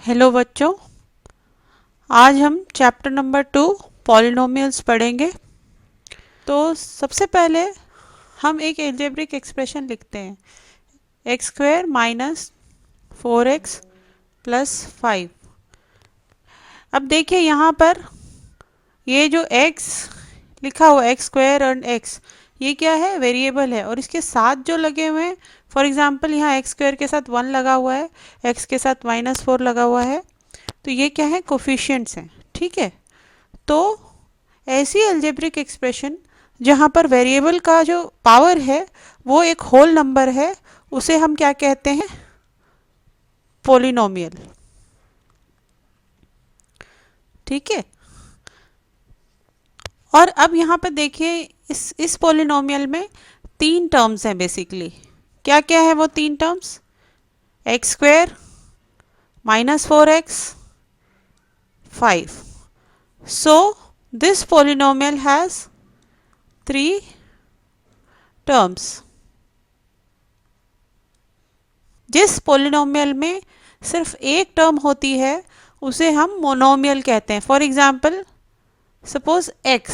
Hello बच्चों, आज हम चैप्टर नंबर 2 पॉलिनोमियल्स पढ़ेंगे। तो सबसे पहले हम एक एल्जेब्रिक एक्सप्रेशन लिखते हैं, x square minus 4x plus 5। अब देखिए यहाँ पर ये जो x लिखा हुआ एक्स स्क्वायर और x, ये क्या है? वेरिएबल है। और इसके साथ जो लगे हुए हैं, फॉर एग्जांपल यहाँ एक्स स्क्वायर के साथ 1 लगा हुआ है, x के साथ -4 लगा हुआ है, तो ये क्या है? कोफिशिएंट्स हैं। ठीक है, तो ऐसी अलजेब्रिक एक्सप्रेशन जहाँ पर वेरिएबल का जो पावर है वो एक होल नंबर है, उसे हम क्या कहते हैं? पोलिनोमियल। ठीक है, और अब यहाँ पर देखिए इस पोलिनोमियल में 3 टर्म्स हैं बेसिकली। क्या क्या है वो 3 terms? X square -4x 5। So this polynomial has 3 terms. जिस पोलिनोमियल में सिर्फ एक टर्म होती है उसे हम मोनोमियल कहते हैं। फॉर एग्जांपल सपोज x,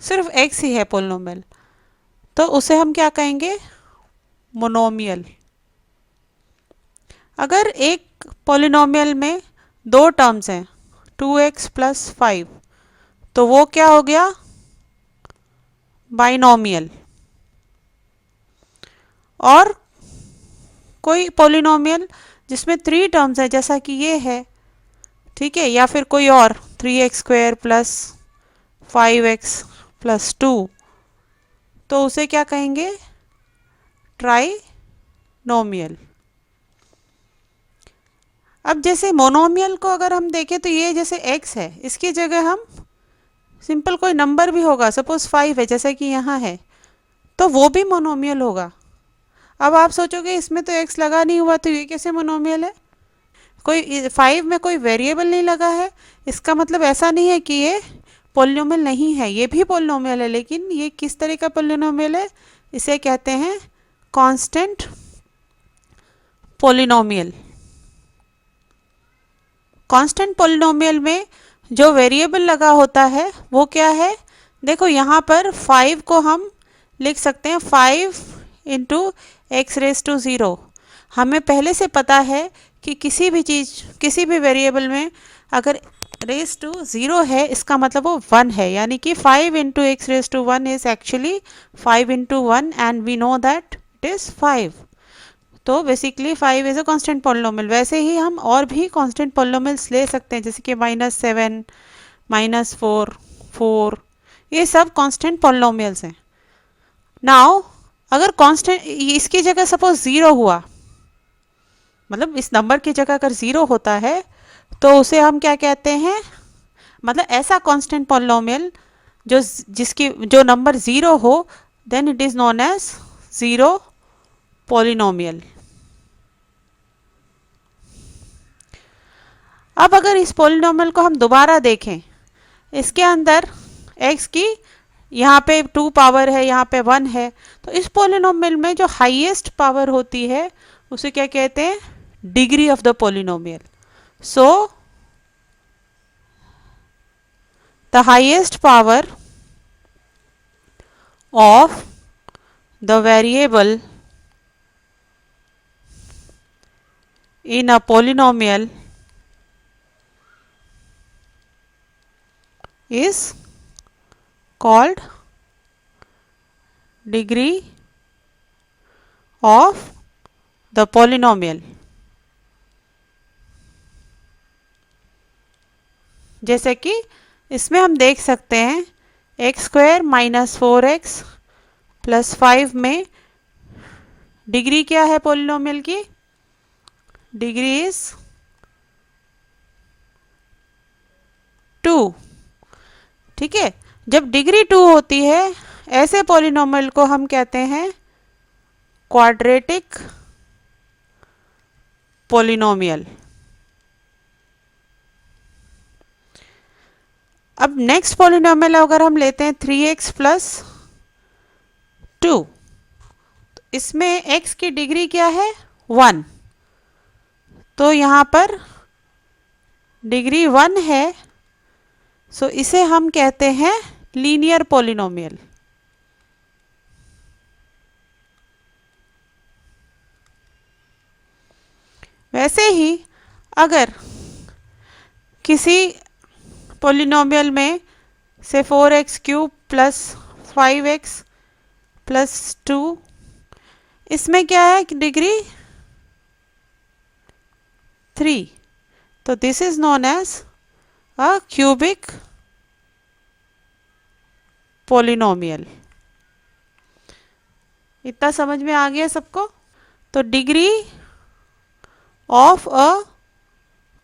सिर्फ x ही है पोलिनोमियल, तो उसे हम क्या कहेंगे? मोनोमियल। अगर एक पोलिनोमियल में 2 टर्म्स हैं, 2x प्लस 5, तो वो क्या हो गया? बाइनोमियल। और कोई पोलिनोमियल जिसमें 3 टर्म्स है, जैसा कि ये है, ठीक है, या फिर कोई और 3x square plus 5x plus 2, तो उसे क्या कहेंगे? ट्राइनोमियल। अब जैसे मोनोमियल को अगर हम देखें तो ये जैसे x है, इसकी जगह हम सिंपल कोई नंबर भी होगा, सपोज 5 है जैसा कि यहाँ है, तो वो भी मोनोमियल होगा। अब आप सोचोगे इसमें तो x लगा नहीं हुआ, तो ये कैसे मोनोमियल है? कोई 5 में कोई वेरिएबल नहीं लगा है, इसका मतलब ऐसा नहीं है कि ये पोलिनोमियल नहीं है, ये भी पोलिनोमियल है। लेकिन ये किस तरह का पोलिनोमियल है? इसे कहते हैं कांस्टेंट पोलिनोमियल। कांस्टेंट पोलिनोमियल में जो वेरिएबल लगा होता है वो क्या है? देखो यहाँ पर 5 को हम लिख सकते हैं 5 इंटू एक्स रेस टू 0। हमें पहले से पता है कि किसी भी चीज़, किसी भी वेरिएबल में अगर रेस टू 0 है, इसका मतलब वो 1 है, यानी कि 5 into x raise to 1 is actually 5 into 1 and we know that it is 5। तो basically 5 is a constant polynomial. वैसे ही हम और भी कांस्टेंट पोलिनोमियल्स ले सकते हैं, जैसे कि -7, -4, 4, ये सब कांस्टेंट पोलिनोमियल्स हैं। नाउ अगर कांस्टेंट इसकी जगह सपोज 0 हुआ, मतलब इस नंबर की जगह अगर 0 होता है, तो उसे हम क्या कहते हैं? मतलब ऐसा कांस्टेंट पोलिनोमियल जो नंबर 0 हो, then it is known as 0 polynomial. अब अगर इस पोलिनोमियल को हम दोबारा देखें, इसके अंदर x की यहाँ पे 2 पावर है, यहाँ पे 1 है, तो इस पोलिनोमियल में जो हाईएस्ट पावर होती है उसे क्या कहते हैं? Degree of the polynomial. So the highest power of the variable in a polynomial is called degree of the polynomial। जैसे कि इसमें हम देख सकते हैं एक्स स्क्वायर -4x प्लस 5 में डिग्री क्या है पोलिनोमियल की? Degree is 2। ठीक है, जब डिग्री 2 होती है, ऐसे पोलिनोमियल को हम कहते हैं क्वाड्रेटिक पोलिनोमियल। अब नेक्स्ट पोलिनोमियल अगर हम लेते हैं 3x प्लस 2, तो इसमें x की डिग्री क्या है? 1। तो यहाँ पर डिग्री 1 है, सो इसे हम कहते हैं लीनियर पॉलिनोमियल। वैसे ही अगर किसी पॉलिनोमियल में से 4x cube plus 5x plus 2, इसमें क्या है डिग्री 3, तो this is known as a cubic polynomial. इतना समझ में आ गया सबको? तो degree of a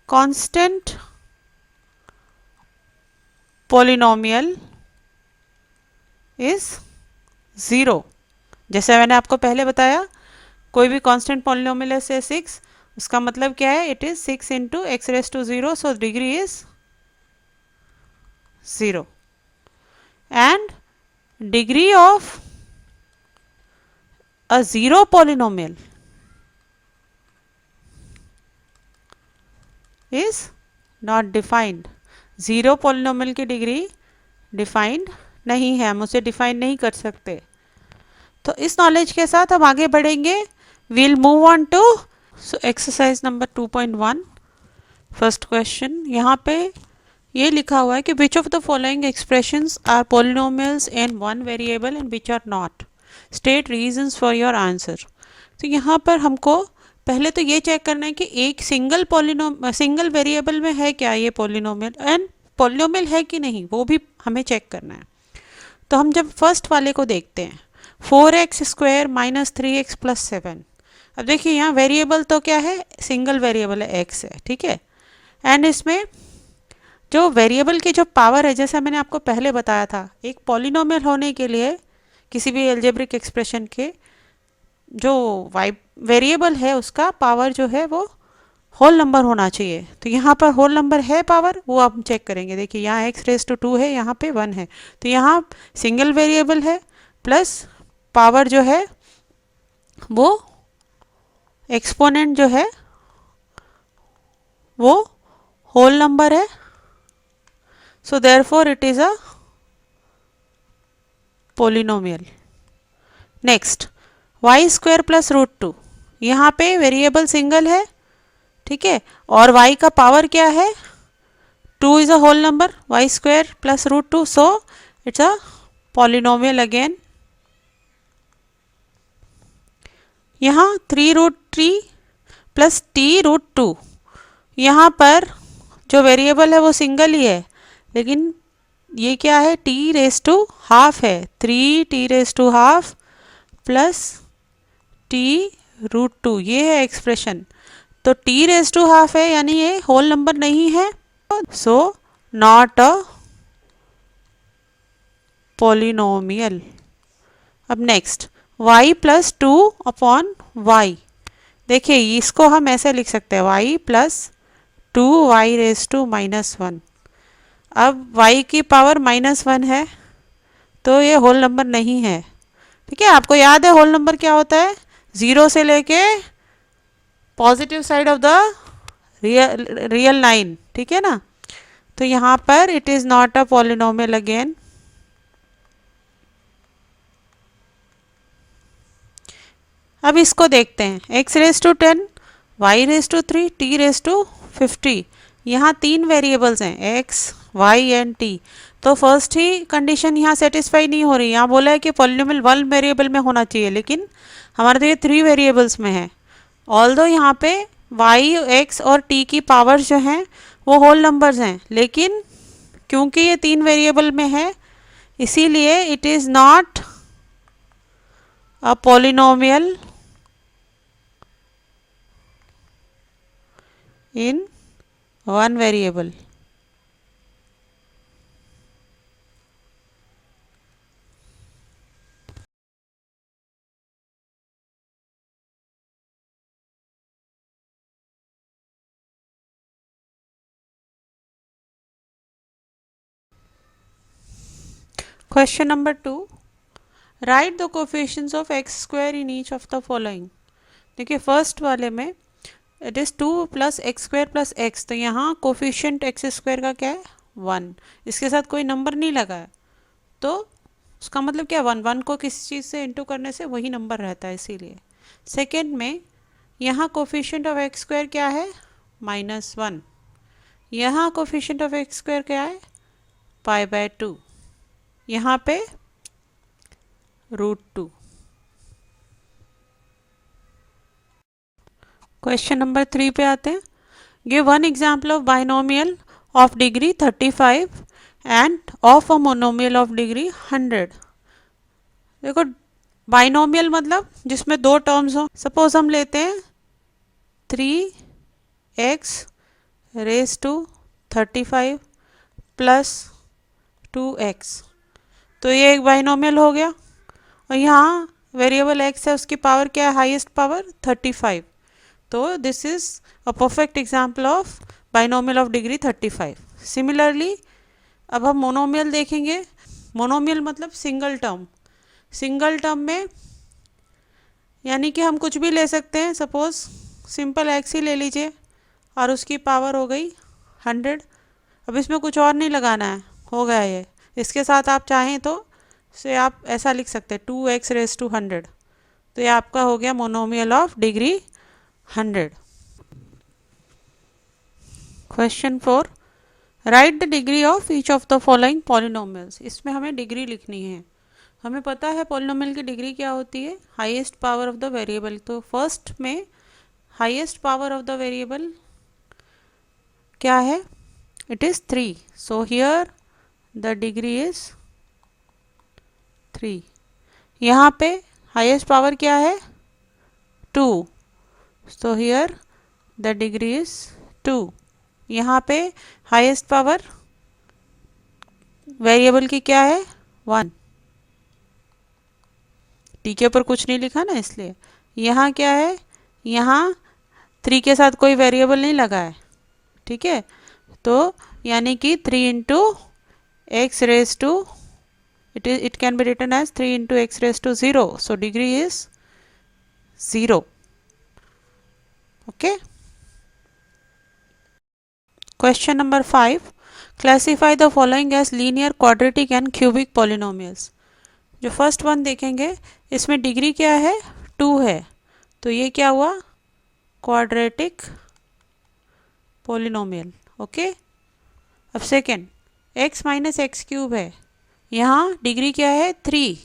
constant polynomial is 0। जैसे मैंने आपको पहले बताया, कोई भी कांस्टेंट पॉलिनोमियल है से 6, उसका मतलब क्या है? It is 6 into x raise to 0, so degree is 0। And degree of a zero polynomial is not defined. Zero polynomial की डिग्री डिफाइंड नहीं है, हम उसे डिफाइन नहीं कर सकते। तो इस नॉलेज के साथ हम आगे बढ़ेंगे। We'll move on to exercise number 2.1। First question, यहाँ पे ये लिखा हुआ है कि which of the following expressions are polynomials in one variable and which are not, state reasons for your answer. तो यहाँ पर हमको पहले तो ये चेक करना है कि एक सिंगल वेरिएबल में है क्या ये पॉलिनोमियल, एंड पॉलिनोमियल है कि नहीं वो भी हमें चेक करना है। तो हम जब फर्स्ट वाले को देखते हैं, 4x square minus 3x plus 7। अब देखिए यहाँ वेरिएबल तो क्या है? सिंगल वेरिएबल है, x है, ठीक है। एंड इसमें जो वेरिएबल की जो पावर है, जैसा मैंने आपको पहले बताया था, एक पॉलिनोमियल होने के लिए किसी भी अलजेब्रिक एक्सप्रेशन के जो वेरिएबल है उसका पावर जो है वो होल नंबर होना चाहिए। तो यहाँ पर होल नंबर है पावर, वो आप चेक करेंगे। देखिए यहाँ एक्स रेस टू 2 है, यहाँ पे 1 है, तो यहाँ सिंगल वेरिएबल है प्लस पावर जो है वो एक्सपोनेंट जो है वो होल नंबर है। So therefore it is a polynomial. Next, y square plus root 2, यहाँ पे वेरिएबल सिंगल है, ठीक है, और y का पावर क्या है? 2 is a whole number, y square plus root 2, so it's a polynomial again. यहाँ 3 रूट 3 प्लस टी रूट 2, यहाँ पर जो वेरिएबल है वो सिंगल ही है, लेकिन ये क्या है? टी रेस टू हाफ है, 3t raise to half plus t root 2, ये है एक्सप्रेशन। तो टी रेस टू हाफ है, यानी ये होल नंबर नहीं है, सो नॉट अ पॉलिनोमियल। अब next, y plus 2 upon y, देखिए इसको हम ऐसे लिख सकते हैं, y plus 2y race to -1। अब y की पावर -1 है, तो ये होल नंबर नहीं है, ठीक है। आपको याद है होल नंबर क्या होता है? 0 से लेके positive side of the real line, ठीक है ना। तो यहाँ पर it is not a polynomial again. अब इसको देखते हैं, x raise to 10, y raise to 3, t raise to 50। यहाँ 3 वेरिएबल्स हैं, x, y एंड t। तो फर्स्ट ही कंडीशन यहाँ सेटिस्फाई नहीं हो रही। यहाँ बोला है कि पॉलिनोमियल 1 वेरिएबल में होना चाहिए, लेकिन हमारे तो ये 3 वेरिएबल्स में है। ऑल्दो यहाँ पे y, x और t की पावर्स जो हैं वो होल नंबर्स हैं, लेकिन क्योंकि ये 3 वेरिएबल में है इसीलिए it is not a polynomial in one variable. Question number 2, write the coefficients of x square in each of the following। देखिए फर्स्ट वाले में it is 2 plus x square plus x, तो यहाँ कोफिशिएंट एक्स स्क्वायर का क्या है 1, इसके साथ कोई नंबर नहीं लगा है, तो उसका मतलब क्या 1 को किसी चीज़ से इंटू करने से वही नंबर रहता है, इसीलिए। सेकेंड में यहाँ कोफिशिएंट ऑफ एक्स स्क्वायर क्या है -1, यहाँ कोफिशिएंट ऑफ एक्स स्क्वायर क्या है π/2, यहाँ पे √2। क्वेश्चन नंबर 3 पे आते हैं। Give one example of binomial of degree 35 end of a monomial of degree 100। देखो बाइनोमियल मतलब जिसमें दो टर्म्स हो। सपोज हम लेते हैं 3x raise to 35 plus 2x, तो ये एक बाइनोमियल हो गया। और यहाँ वेरिएबल x है, उसकी पावर क्या है हाईएस्ट पावर 35, तो this is a perfect example of binomial of degree 35। Similarly अब हम मोनोमियल देखेंगे। मोनोमियल मतलब सिंगल टर्म। सिंगल टर्म में यानी कि हम कुछ भी ले सकते हैं, सपोज सिंपल x ही ले लीजिए और उसकी पावर हो गई 100। अब इसमें कुछ और नहीं लगाना है, हो गया ये। इसके साथ आप चाहें तो से आप ऐसा लिख सकते हैं 2x रेज टू 100, तो ये आपका हो गया monomial of degree 100। Question 4, right the degree of each of the following polynomials. इसमें हमें डिग्री लिखनी है। हमें पता है पॉलिनोमियल की डिग्री क्या होती है, highest power of the variable. तो फर्स्ट में highest power of the variable क्या है, it is 3, so here the degree is 3। यहाँ पे हाईएस्ट पावर क्या है 2, so here the degree is 2। यहाँ पे हाईएस्ट पावर वेरिएबल की क्या है 1, टी के ऊपर कुछ नहीं लिखा ना इसलिए। यहाँ क्या है, यहाँ 3 के साथ कोई वेरिएबल नहीं लगा है, ठीक है। तो यानी कि 3 into x raise to it can be written as 3 into x raised to 0, so degree is 0. Okay. Question number 5, classify the following as linear, quadratic and cubic polynomials। जो फर्स्ट वन देखेंगे इसमें डिग्री क्या है 2 है, तो ये क्या हुआ क्वाड्रेटिक पोलिनोमियल। ओके। अब second x minus x cube है, यहाँ डिग्री क्या है 3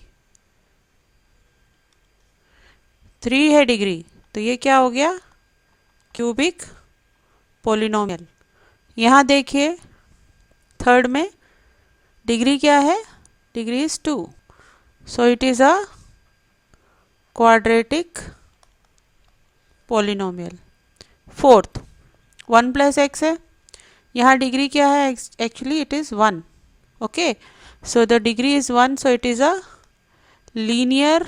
है डिग्री, तो ये क्या हो गया क्यूबिक पोलिनोमियल। यहाँ देखिए थर्ड में डिग्री क्या है, degree is 2, so it is a quadratic polynomial. Fourth 1 plus x है, यहाँ डिग्री क्या है actually it is 1। Okay, so the degree is 1, so it is a linear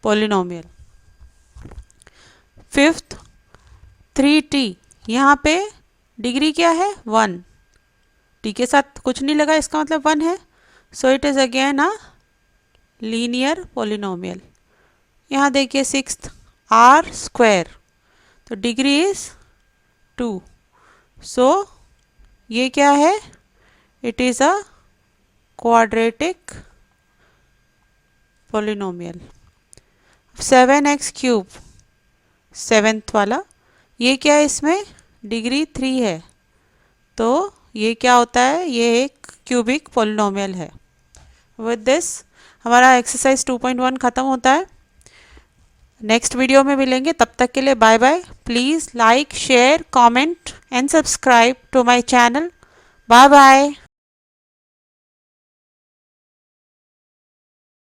polynomial। Fifth 3t, यहाँ पे डिग्री क्या है 1, t के साथ कुछ नहीं लगा, इसका मतलब 1 है, so it is again a linear polynomial। यहाँ देखिए सिक्स्थ r स्क्वायर, तो डिग्री इज 2, so ये क्या है it is a quadratic polynomial. 7x cube seventh वाला, ये क्या है इसमें डिग्री 3 है, तो ये क्या होता है ये एक क्यूबिक पोलिनोमियल है। विद दिस हमारा एक्सरसाइज 2.1 ख़त्म होता है। नेक्स्ट वीडियो में मिलेंगे, तब तक के लिए bye bye. Please like share comment and subscribe to my channel. Bye bye.